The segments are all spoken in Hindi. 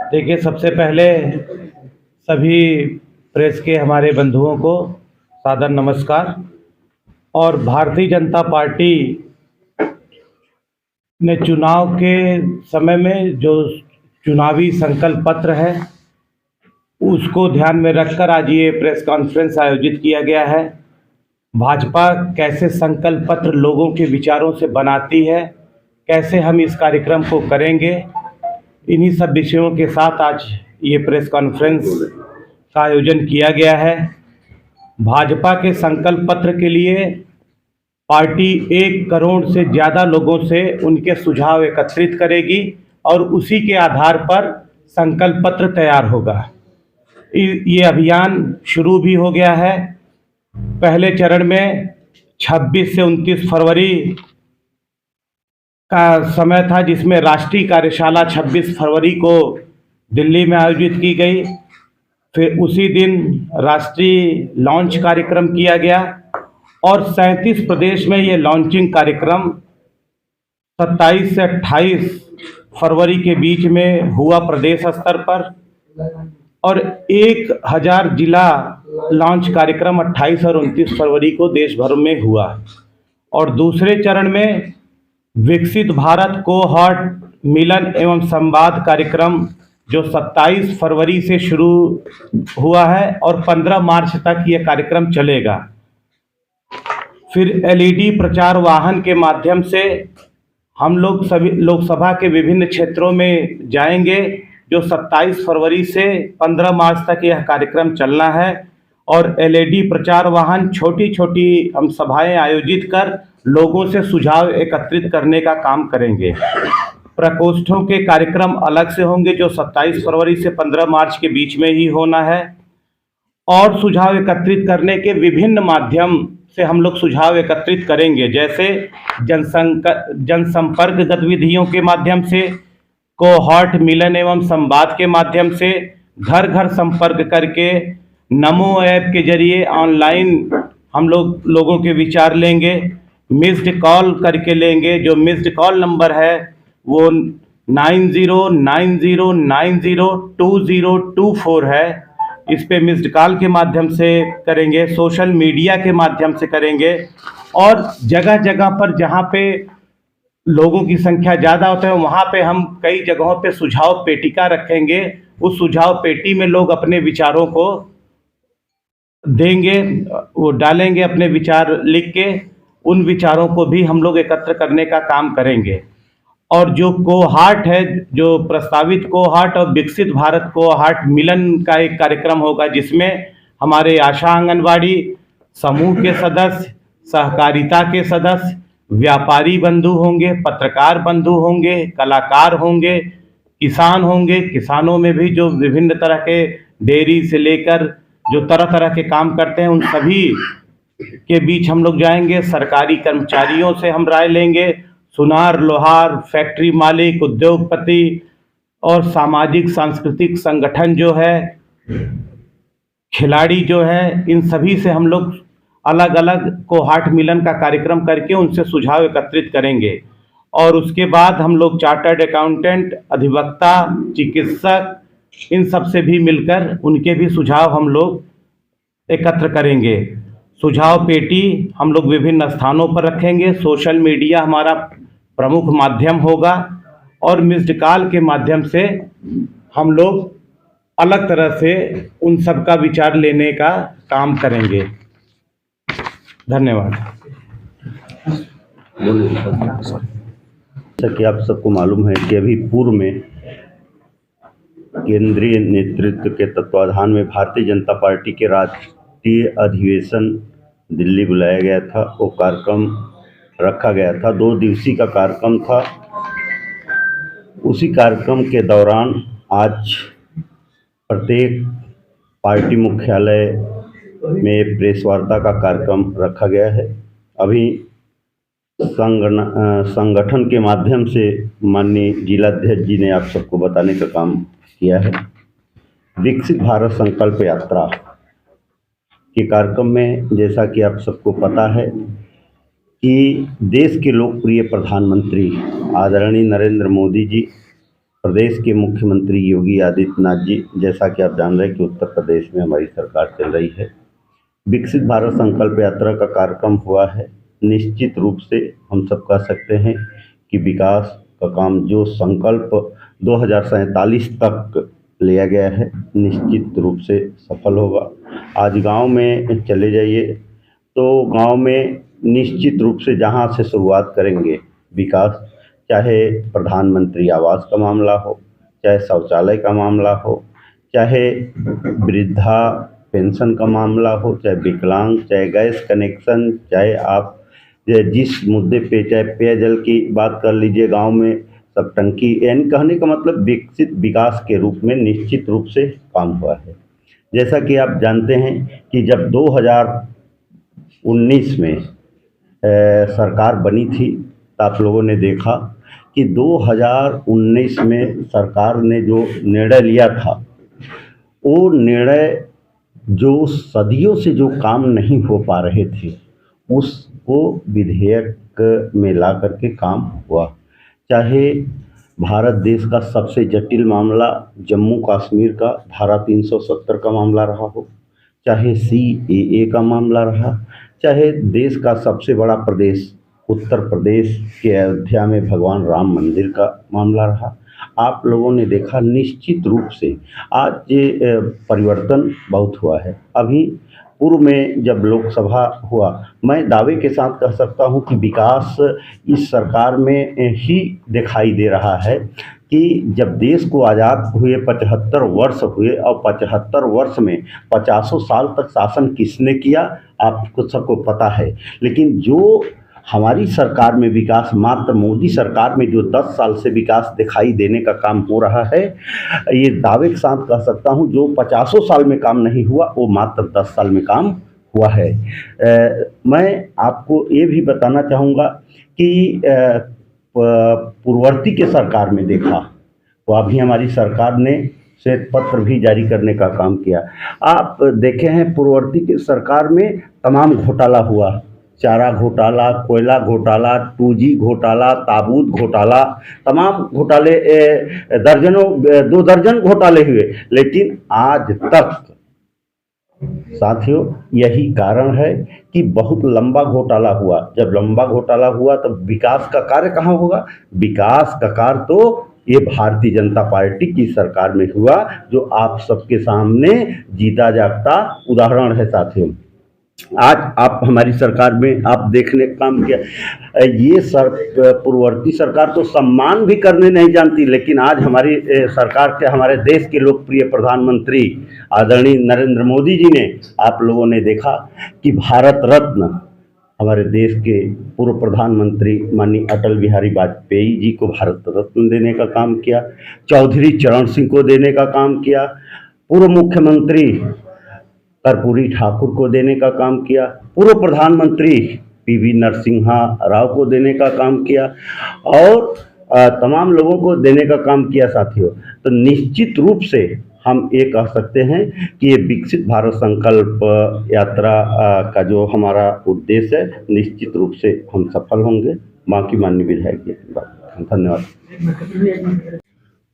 देखिए, सबसे पहले सभी प्रेस के हमारे बंधुओं को सादर नमस्कार। और भारतीय जनता पार्टी ने चुनाव के समय में जो चुनावी संकल्प पत्र है उसको ध्यान में रखकर आज ये प्रेस कॉन्फ्रेंस आयोजित किया गया है। भाजपा कैसे संकल्प पत्र लोगों के विचारों से बनाती है, कैसे हम इस कार्यक्रम को करेंगे, इन्हीं सब विषयों के साथ आज ये प्रेस कॉन्फ्रेंस का आयोजन किया गया है। भाजपा के संकल्प पत्र के लिए पार्टी 1 करोड़ से ज़्यादा लोगों से उनके सुझाव एकत्रित करेगी और उसी के आधार पर संकल्प पत्र तैयार होगा। ये अभियान शुरू भी हो गया है। पहले चरण में 26 से 29 फरवरी का समय था, जिसमें राष्ट्रीय कार्यशाला 26 फरवरी को दिल्ली में आयोजित की गई। फिर उसी दिन राष्ट्रीय लॉन्च कार्यक्रम किया गया और 37 प्रदेश में ये लॉन्चिंग कार्यक्रम 27 से 28 फरवरी के बीच में हुआ प्रदेश स्तर पर, और 1000 जिला लॉन्च कार्यक्रम 28 और 29 फरवरी को देश भर में हुआ। और दूसरे चरण में विकसित भारत कोहॉर्ट मिलन एवं संवाद कार्यक्रम जो 27 फरवरी से शुरू हुआ है और 15 मार्च तक यह कार्यक्रम चलेगा। फिर LED प्रचार वाहन के माध्यम से हम लोग सभी लोकसभा के विभिन्न क्षेत्रों में जाएंगे, जो 27 फरवरी से 15 मार्च तक यह कार्यक्रम चलना है। और LED प्रचार वाहन छोटी छोटी हम सभाएं आयोजित कर लोगों से सुझाव एकत्रित करने का काम करेंगे। प्रकोष्ठों के कार्यक्रम अलग से होंगे जो 27 फरवरी से 15 मार्च के बीच में ही होना है। और सुझाव एकत्रित करने के विभिन्न माध्यम से हम लोग सुझाव एकत्रित करेंगे, जैसे जनसंपर्क गतिविधियों के माध्यम से, कोहॉर्ट मिलन एवं संवाद के माध्यम से, घर घर संपर्क करके, नमो ऐप के जरिए ऑनलाइन हम लोगों के विचार लेंगे, मिस्ड कॉल करके लेंगे। जो मिस्ड कॉल नंबर है वो 9090902024 है। इस पे मिस्ड कॉल के माध्यम से करेंगे, सोशल मीडिया के माध्यम से करेंगे, और जगह जगह पर जहाँ पे लोगों की संख्या ज़्यादा होता है वहाँ पे हम कई जगहों पे सुझाव पेटिका रखेंगे। उस सुझाव पेटी में लोग अपने विचारों को देंगे, वो डालेंगे अपने विचार लिख के, उन विचारों को भी हम लोग एकत्र करने का काम करेंगे। और जो कोहॉर्ट है, जो प्रस्तावित कोहॉर्ट और विकसित भारत कोहॉर्ट मिलन का एक कार्यक्रम होगा, जिसमें हमारे आशा आंगनवाड़ी समूह के सदस्य, सहकारिता के सदस्य, व्यापारी बंधु होंगे, पत्रकार बंधु होंगे, कलाकार होंगे, किसान होंगे। किसानों में भी जो विभिन्न तरह के डेयरी से लेकर जो तरह तरह के काम करते हैं उन सभी के बीच हम लोग जाएंगे। सरकारी कर्मचारियों से हम राय लेंगे, सुनार, लोहार, फैक्ट्री मालिक, उद्योगपति और सामाजिक सांस्कृतिक संगठन जो है, खिलाड़ी जो है, इन सभी से हम लोग अलग अलग कोहॉर्ट मिलन का कार्यक्रम करके उनसे सुझाव एकत्रित करेंगे। और उसके बाद हम लोग चार्टर्ड अकाउंटेंट, अधिवक्ता, चिकित्सक, इन सब से भी मिलकर उनके भी सुझाव हम लोग एकत्र करेंगे। सुझाव पेटी हम लोग विभिन्न स्थानों पर रखेंगे। सोशल मीडिया हमारा प्रमुख माध्यम होगा और मिस्ड कॉल के माध्यम से हम लोग अलग तरह से उन सब का विचार लेने का काम करेंगे। धन्यवाद। जैसा कि आप सबको मालूम है कि अभी पूर्व में केंद्रीय नेतृत्व के तत्वाधान में भारतीय जनता पार्टी के राष्ट्रीय अधिवेशन दिल्ली बुलाया गया था। वो कार्यक्रम रखा गया था, 2 दिवसीय का कार्यक्रम था। उसी कार्यक्रम के दौरान आज प्रत्येक पार्टी मुख्यालय में प्रेस वार्ता का कार्यक्रम रखा गया है। अभी संगठन के माध्यम से माननीय जिलाध्यक्ष जी ने आप सबको बताने का काम किया है। विकसित भारत संकल्प यात्रा के कार्यक्रम में, जैसा कि आप सबको पता है कि देश के लोकप्रिय प्रधानमंत्री आदरणीय नरेंद्र मोदी जी, प्रदेश के मुख्यमंत्री योगी आदित्यनाथ जी, जैसा कि आप जान रहे हैं कि उत्तर प्रदेश में हमारी सरकार चल रही है। विकसित भारत संकल्प यात्रा का कार्यक्रम हुआ है। निश्चित रूप से हम सब कह सकते हैं कि विकास का काम जो संकल्प 2047 तक लिया गया है, निश्चित रूप से सफल होगा। आज गांव में चले जाइए तो गांव में निश्चित रूप से जहां से शुरुआत करेंगे विकास, चाहे प्रधानमंत्री आवास का मामला हो, चाहे शौचालय का मामला हो, चाहे वृद्धा पेंशन का मामला हो, चाहे विकलांग, चाहे गैस कनेक्शन, चाहे आप जिस मुद्दे पे चाहे पेयजल की बात कर लीजिए, गांव में सब टंकी, यानी कहने का मतलब विकसित विकास के रूप में निश्चित रूप से काम हुआ है। जैसा कि आप जानते हैं कि जब 2019 में सरकार बनी थी तो आप लोगों ने देखा कि 2019 में सरकार ने जो निर्णय लिया था, वो निर्णय जो सदियों से जो काम नहीं हो पा रहे थे उसको विधेयक में ला करके काम हुआ। चाहे भारत देश का सबसे जटिल मामला जम्मू कश्मीर का धारा 370 का मामला रहा हो, चाहे CAA का मामला रहा, चाहे देश का सबसे बड़ा प्रदेश उत्तर प्रदेश के अयोध्या में भगवान राम मंदिर का मामला रहा, आप लोगों ने देखा निश्चित रूप से आज ये परिवर्तन बहुत हुआ है। अभी पूर्व में जब लोकसभा हुआ, मैं दावे के साथ कह सकता हूं कि विकास इस सरकार में ही दिखाई दे रहा है कि जब देश को आज़ाद हुए 75 वर्ष हुए और 75 वर्ष में 50 साल तक शासन किसने किया आपको सबको पता है। लेकिन जो हमारी सरकार में विकास, मात्र मोदी सरकार में जो 10 साल से विकास दिखाई देने का काम हो रहा है, ये दावे के साथ कह सकता हूँ जो 50 साल में काम नहीं हुआ वो मात्र 10 साल में काम हुआ है। मैं आपको ये भी बताना चाहूँगा कि पूर्ववर्ती के सरकार में देखा तो अभी हमारी सरकार ने श्वेत पत्र भी जारी करने का काम किया। आप देखे हैं पूर्ववर्ती की सरकार में तमाम घोटाला हुआ, चारा घोटाला, कोयला घोटाला, 2G घोटाला, ताबूत घोटाला, तमाम घोटाले दर्जनों 2 दर्जन घोटाले हुए। लेकिन आज तक साथियों यही कारण है कि बहुत लंबा घोटाला हुआ। जब लंबा घोटाला हुआ तब विकास का कार्य कहाँ होगा? विकास का कार्य तो ये भारतीय जनता पार्टी की सरकार में हुआ, जो आप सबके सामने जीता जागता उदाहरण है। साथियों आज आप हमारी सरकार में आप देखने का काम किया, ये पूर्ववर्ती सरकार तो सम्मान भी करने नहीं जानती, लेकिन आज हमारी सरकार के, हमारे देश के लोकप्रिय प्रधानमंत्री आदरणीय नरेंद्र मोदी जी ने, आप लोगों ने देखा कि भारत रत्न हमारे देश के पूर्व प्रधानमंत्री माननीय अटल बिहारी वाजपेयी जी को भारत रत्न देने का काम किया, चौधरी चरण सिंह को देने का काम किया, पूर्व मुख्यमंत्री कर्पूरी ठाकुर को देने का काम किया, पूर्व प्रधानमंत्री PV नरसिम्हा राव को देने का काम किया और तमाम लोगों को देने का काम किया। साथियों तो निश्चित रूप से हम ये कह सकते हैं कि ये विकसित भारत संकल्प यात्रा का जो हमारा उद्देश्य है, निश्चित रूप से हम सफल होंगे। बाकी माननीय विधायक जी, धन्यवाद।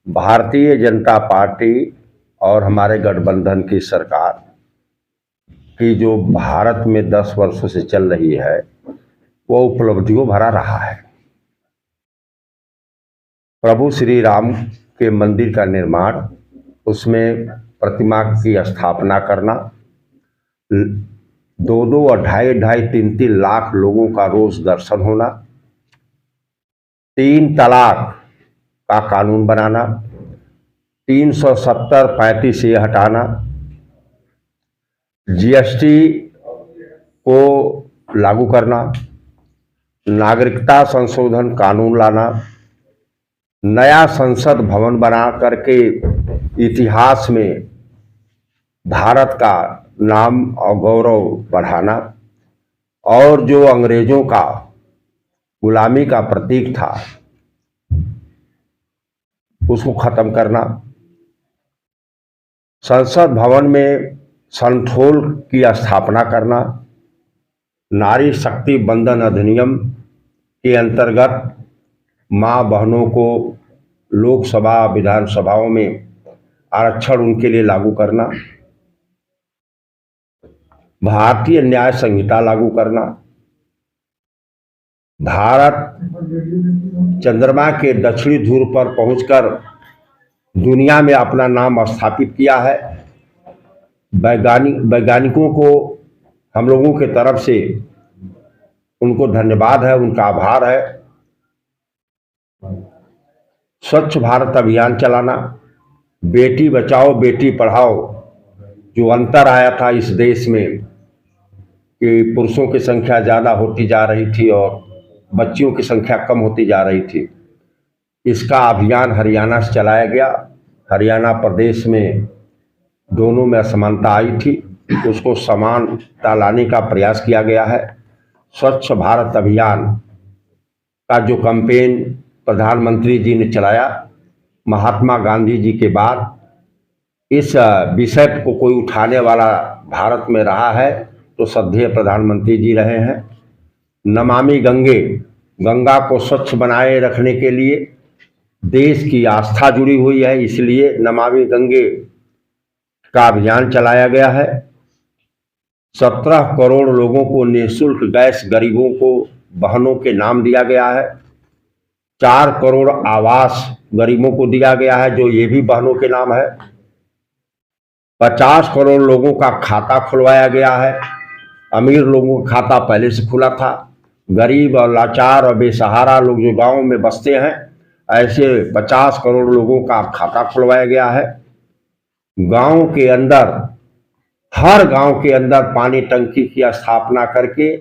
भारतीय जनता पार्टी और हमारे गठबंधन की सरकार की जो भारत में 10 वर्षों से चल रही है वो उपलब्धियों भरा रहा है। प्रभु श्री राम के मंदिर का निर्माण, उसमें प्रतिमा की स्थापना करना, 2-2 और 2.5 3 लाख लोगों का रोज दर्शन होना, 3 तलाक का कानून बनाना, 370 35 ये हटाना, GST को लागू करना, नागरिकता संशोधन कानून लाना, नया संसद भवन बना करके इतिहास में भारत का नाम और गौरव बढ़ाना, और जो अंग्रेजों का गुलामी का प्रतीक था उसको खत्म करना, संसद भवन में संथोल की स्थापना करना, नारी शक्ति बंधन अधिनियम के अंतर्गत माँ बहनों को लोकसभा विधानसभाओं में आरक्षण उनके लिए लागू करना, भारतीय न्याय संहिता लागू करना, भारत चंद्रमा के दक्षिणी ध्रुव पर पहुंचकर दुनिया में अपना नाम स्थापित किया है। वैज्ञानिकों को हम लोगों के तरफ से उनको धन्यवाद है, उनका आभार है। स्वच्छ भारत अभियान चलाना, बेटी बचाओ बेटी पढ़ाओ, जो अंतर आया था इस देश में कि पुरुषों की संख्या ज़्यादा होती जा रही थी और बच्चियों की संख्या कम होती जा रही थी, इसका अभियान हरियाणा से चलाया गया। हरियाणा प्रदेश में दोनों में असमानता आई थी, उसको समानता लाने का प्रयास किया गया है। स्वच्छ भारत अभियान का जो कैंपेन प्रधानमंत्री जी ने चलाया, महात्मा गांधी जी के बाद इस विषय को कोई उठाने वाला भारत में रहा है तो श्रद्धेय प्रधानमंत्री जी रहे हैं। नमामि गंगे, गंगा को स्वच्छ बनाए रखने के लिए देश की आस्था जुड़ी हुई है, इसलिए नमामि गंगे का अभियान चलाया गया है। 17 करोड़ लोगों को निःशुल्क गैस गरीबों को बहनों के नाम दिया गया है। 4 करोड़ आवास गरीबों को दिया गया है, जो ये भी बहनों के नाम है। 50 करोड़ लोगों का खाता खुलवाया गया है। अमीर लोगों का खाता पहले से खुला था। गरीब और लाचार और बेसहारा लोग जो गांव में बसते हैं, ऐसे 50 करोड़ लोगों का खाता खुलवाया गया है। गांव के अंदर, हर गांव के अंदर पानी टंकी की स्थापना करके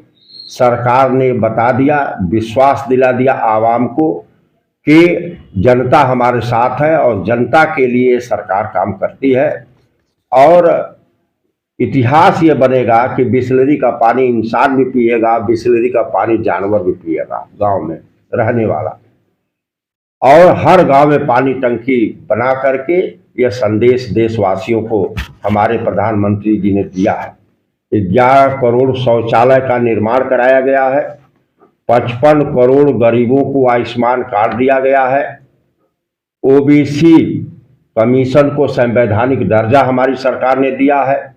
सरकार ने बता दिया, विश्वास दिला दिया आवाम को कि जनता हमारे साथ है और जनता के लिए सरकार काम करती है। और इतिहास ये बनेगा कि बिसलेरी का पानी इंसान भी पिएगा, बिसलेरी का पानी जानवर भी पिएगा, गांव में रहने वाला। और हर गांव में पानी टंकी बना करके यह संदेश देशवासियों को हमारे प्रधानमंत्री जी ने दिया है। 11 करोड़ शौचालय का निर्माण कराया गया है। 55 करोड़ गरीबों को आयुष्मान कार्ड दिया गया है। ओबीसी कमीशन को संवैधानिक दर्जा हमारी सरकार ने दिया है।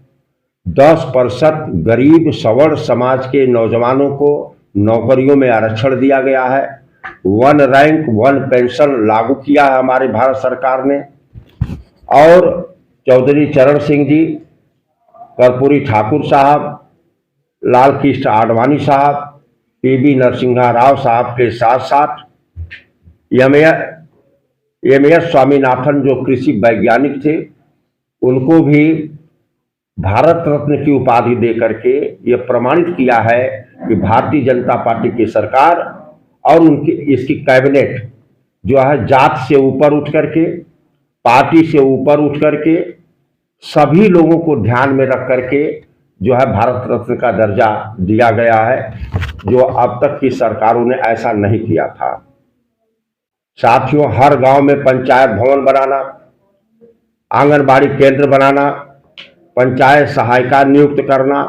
10% गरीब सवर्ण समाज के नौजवानों को नौकरियों में आरक्षण दिया गया है। 1 रैंक 1 पेंशन लागू किया है हमारे भारत सरकार ने। और चौधरी चरण सिंह जी, कर्पूरी ठाकुर साहब, लाल कृष्ण आडवाणी साहब, पीवी नरसिम्हा राव साहब के साथ साथ एम.एस. स्वामीनाथन जो कृषि वैज्ञानिक थे, उनको भी भारत रत्न की उपाधि दे करके ये प्रमाणित किया है कि भारतीय जनता पार्टी की सरकार और उनकी इसकी कैबिनेट जो है जात से ऊपर उठ करके, पार्टी से ऊपर उठ करके सभी लोगों को ध्यान में रख करके जो है भारत रत्न का दर्जा दिया गया है, जो अब तक की सरकारों ने ऐसा नहीं किया था। साथियों, हर गांव में पंचायत भवन बनाना, आंगनबाड़ी केंद्र बनाना, पंचायत सहायिका नियुक्त करना,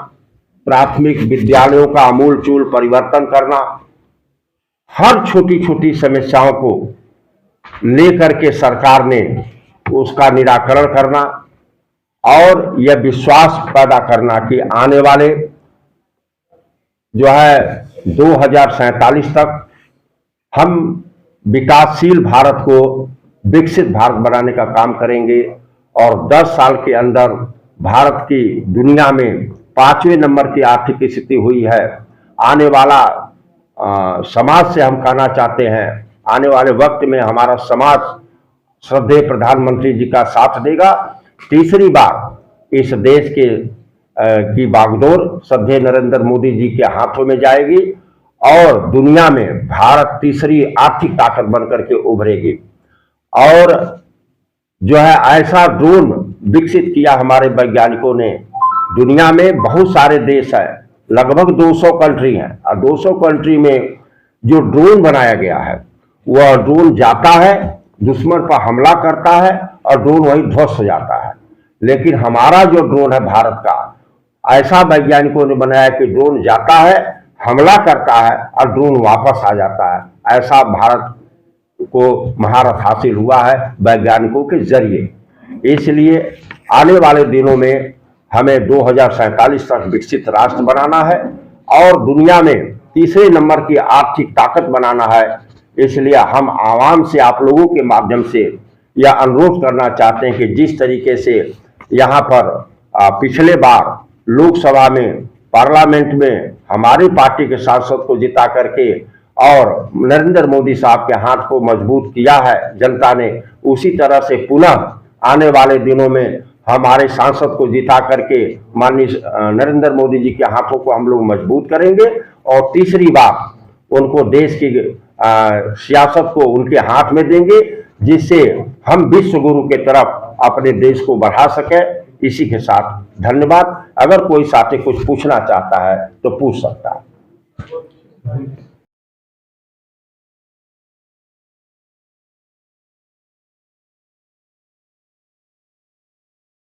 प्राथमिक विद्यालयों का आमूलचूल परिवर्तन करना, हर छोटी छोटी समस्याओं को लेकर के सरकार ने उसका निराकरण करना और यह विश्वास पैदा करना कि आने वाले जो है 2047 तक हम विकासशील भारत को विकसित भारत बनाने का काम करेंगे और 10 साल के अंदर भारत की दुनिया में 5वें नंबर की आर्थिक स्थिति हुई है। आने वाला समाज से हम कहना चाहते हैं, आने वाले वक्त में हमारा समाज श्रद्धेय प्रधानमंत्री जी का साथ देगा। तीसरी बार इस देश के की बागडोर श्रद्धेय नरेंद्र मोदी जी के हाथों में जाएगी और दुनिया में भारत तीसरी आर्थिक ताकत बनकर के उभरेगी। और जो है ऐसा ड्रोन विकसित किया हमारे वैज्ञानिकों ने। दुनिया में बहुत सारे देश हैं, लगभग 200 कंट्री हैं, और 200 कंट्री में जो ड्रोन बनाया गया है वह ड्रोन जाता है, दुश्मन पर हमला करता है और ड्रोन वहीं ध्वस्त हो जाता है। लेकिन हमारा जो ड्रोन है भारत का, ऐसा वैज्ञानिकों ने बनाया कि ड्रोन जाता है, हमला करता है और ड्रोन वापस आ जाता है। ऐसा भारत को महारत हासिल हुआ है वैज्ञानिकों के जरिए। इसलिए आने वाले दिनों में हमें 2047 तक विकसित राष्ट्र बनाना है और दुनिया में तीसरे नंबर की आर्थिक ताकत बनाना है। इसलिए हम आवाम से, आप लोगों के माध्यम से यह अनुरोध करना चाहते हैं कि जिस तरीके से यहाँ पर पिछले बार लोकसभा में, पार्लियामेंट में हमारी पार्टी के सांसद को जिता करके और नरेंद्र मोदी साहब के हाथ को मजबूत किया है जनता ने, उसी तरह से पुनः आने वाले दिनों में हमारे सांसद को जिता करके माननीय नरेंद्र मोदी जी के हाथों को हम लोग मजबूत करेंगे और तीसरी बार उनको देश की सियासत को उनके हाथ में देंगे, जिससे हम विश्व गुरु के तरफ अपने देश को बढ़ा सके। इसी के साथ धन्यवाद। अगर कोई साथी कुछ पूछना चाहता है तो पूछ सकता है।